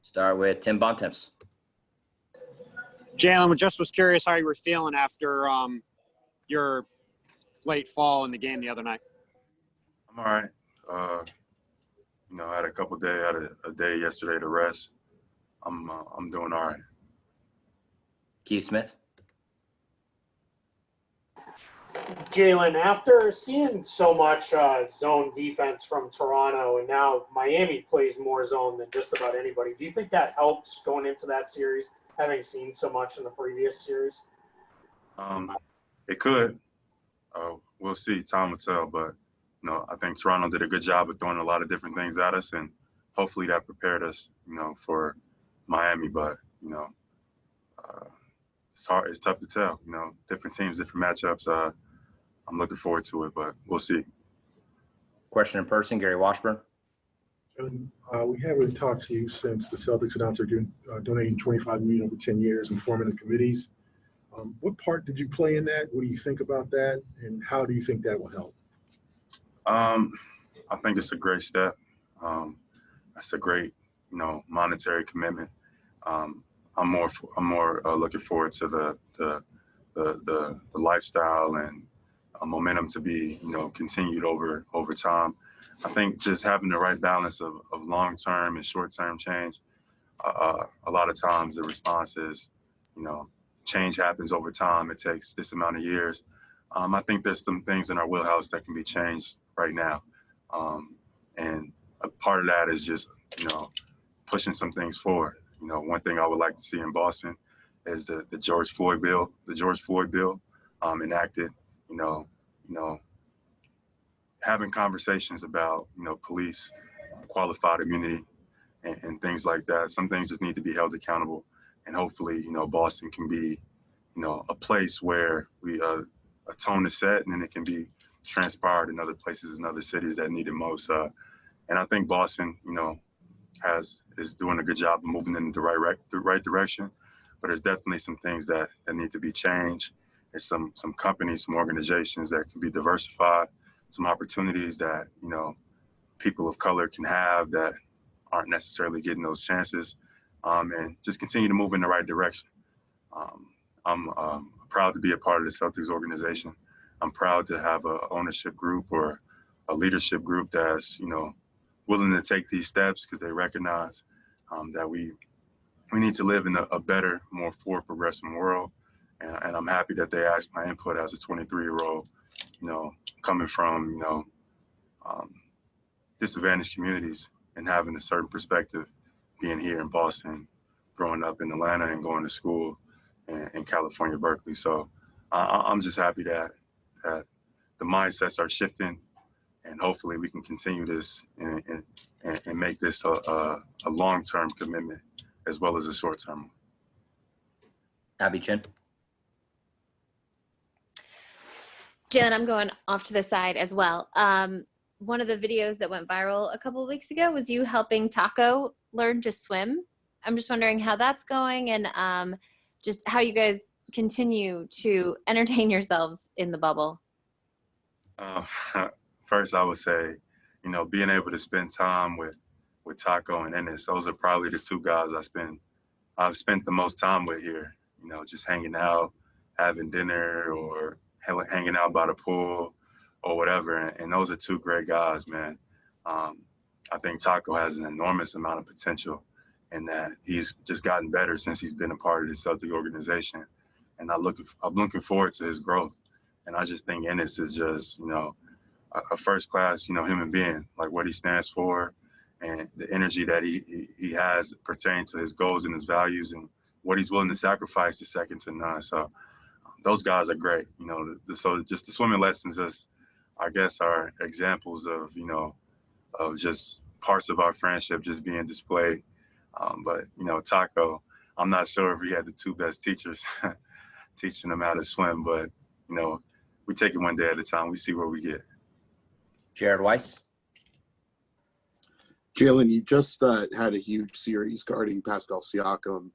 Start with Tim Bontemps. Jaylen, just was curious how you were feeling after your late fall in the game the other night. I'm all right. I had a day yesterday to rest. I'm doing all right. Keith Smith. Jaylen, after seeing so much zone defense from Toronto, and now Miami plays more zone than just about anybody, do you think that helps going into that series, having seen so much in the previous series? It could. We'll see. Time will tell. But, I think Toronto did a good job of throwing a lot of different things at us, and hopefully that prepared us, for Miami. But, it's hard. It's tough to tell. Different teams, different matchups. I'm looking forward to it, but we'll see. Question in person, Gary Washburn. We haven't talked to you since the Celtics announced they're donating $25 million over 10 years and forming the committees. What part did you play in that? What do you think about that, and how do you think that will help? I think it's a great step. That's a great, monetary commitment. I'm more looking forward to the lifestyle and momentum to be, continued over time. I think just having the right balance of long-term and short-term change. A lot of times the response is, change happens over time. It takes this amount of years. I think there's some things in our wheelhouse that can be changed right now. And a part of that is just, pushing some things forward. One thing I would like to see in Boston is the George Floyd bill. The George Floyd bill enacted. Having conversations about, police, qualified immunity, and things like that. Some things just need to be held accountable. And hopefully, Boston can be, a place where we a tone is set, and then it can be transpired in other places and other cities that need it most. And I think Boston, is doing a good job of moving in the right direction. But there's definitely some things that need to be changed. There's some companies, some organizations that can be diversified, some opportunities that, people of color can have that aren't necessarily getting those chances, and just continue to move in the right direction. I'm proud to be a part of the Celtics organization. I'm proud to have an ownership group or a leadership group that's, willing to take these steps because they recognize that we need to live in a better, more forward progressing world. And I'm happy that they asked my input as a 23-year-old, coming from, disadvantaged communities and having a certain perspective, being here in Boston, growing up in Atlanta and going to school in California, Berkeley. So I'm just happy that the mindsets are shifting, and hopefully we can continue this and make this a long-term commitment as well as a short-term one. Abby Chin. Jaylen, I'm going off to the side as well. One of the videos that went viral a couple of weeks ago was you helping Taco learn to swim. I'm just wondering how that's going, and just how you guys continue to entertain yourselves in the bubble. First, I would say, being able to spend time with Taco and Ennis, those are probably the two guys I've spent the most time with here. Just hanging out, having dinner, or hanging out by the pool or whatever. And those are two great guys, man. I think Taco has an enormous amount of potential, and that he's just gotten better since he's been a part of the Celtic organization. And I'm looking forward to his growth. And I just think Ennis is just, a first-class, human being, like what he stands for and the energy that he has pertaining to his goals and his values and what he's willing to sacrifice is second to none. So those guys are great, so just the swimming lessons I guess are examples of, of just parts of our friendship just being displayed. But, Taco, I'm not sure if he had the two best teachers teaching him how to swim, but, we take it one day at a time. We see where we get. Jared Weiss. Jaylen, you just had a huge series guarding Pascal Siakam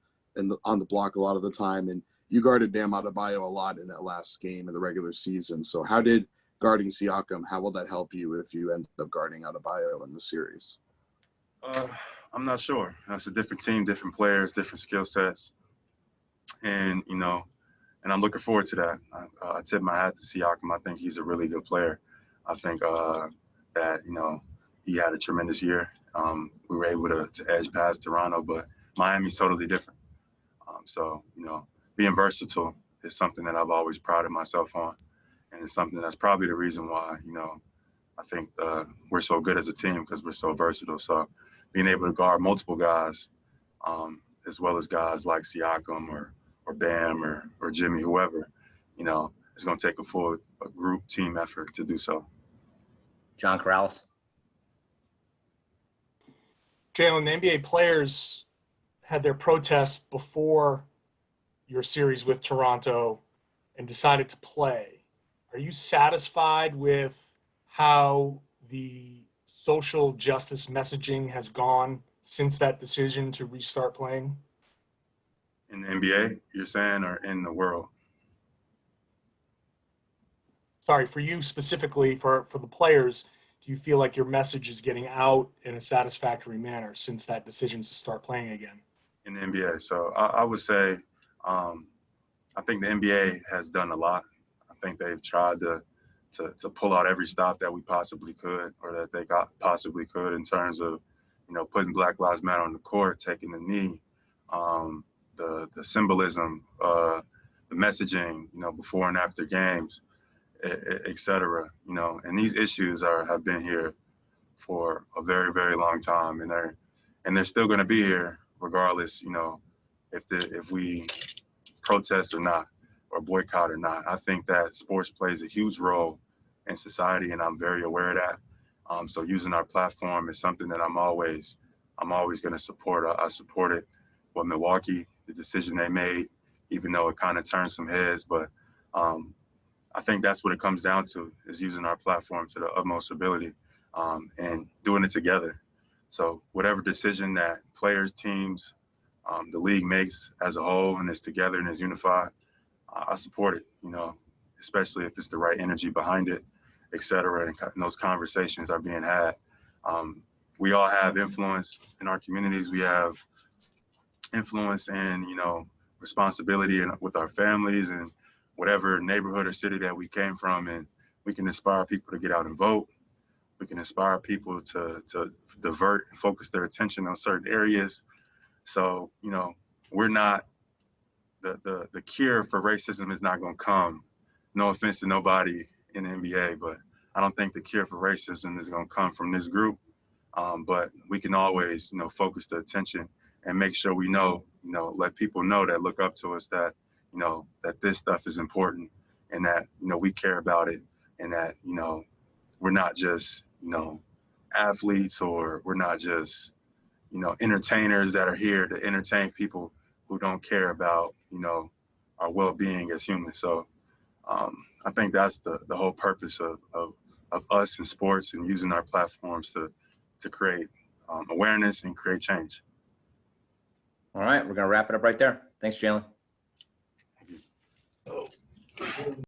on the block a lot of the time, and you guarded Bam Adebayo a lot in that last game in the regular season. So how did guarding Siakam, how will that help you if you end up guarding Adebayo in the series? I'm not sure. That's a different team, different players, different skill sets. And, and I'm looking forward to that. I tip my hat to Siakam. I think he's a really good player. I think that, he had a tremendous year. We were able to edge past Toronto, but Miami's totally different. So, being versatile is something that I've always prided myself on. And it's something that's probably the reason why, I think we're so good as a team because we're so versatile. So being able to guard multiple guys, as well as guys like Siakam or Bam or Jimmy, whoever, it's going to take a group team effort to do so. John Corrales. Jaylen, the NBA players had their protests before your series with Toronto and decided to play. Are you satisfied with how the social justice messaging has gone since that decision to restart playing? In the NBA, you're saying, or in the world? Sorry, for you specifically, for the players, do you feel like your message is getting out in a satisfactory manner since that decision to start playing again? In the NBA. So I would say I think the NBA has done a lot. I think they've tried to pull out every stop that we possibly could or that they possibly could in terms of, putting Black Lives Matter on the court, taking the knee, the symbolism, the messaging, before and after games, et cetera, and these issues have been here for a very, very long time, and they're still going to be here regardless, if we protest or not, or boycott or not. I think that sports plays a huge role in society, and I'm very aware of that. So using our platform is something that I'm always going to support. I supported Milwaukee, the decision they made, even though it kind of turned some heads. But I think that's what it comes down to, is using our platform to the utmost ability and doing it together. So whatever decision that players, teams, the league makes as a whole and is together and is unified, I support it, especially if it's the right energy behind it, et cetera, and those conversations are being had. We all have influence in our communities. We have influence and, responsibility with our families and whatever neighborhood or city that we came from. And we can inspire people to get out and vote. We can inspire people to divert and focus their attention on certain areas. So, we're not, the cure for racism is not going to come. No offense to nobody in the NBA, but I don't think the cure for racism is going to come from this group. But we can always, focus the attention and make sure we know, let people know that look up to us that, that this stuff is important and that, we care about it and that, we're not just, athletes or we're not just, entertainers that are here to entertain people who don't care about, our well-being as humans. So I think that's the whole purpose of us in sports and using our platforms to create awareness and create change. All right, we're going to wrap it up right there. Thanks, Jaylen.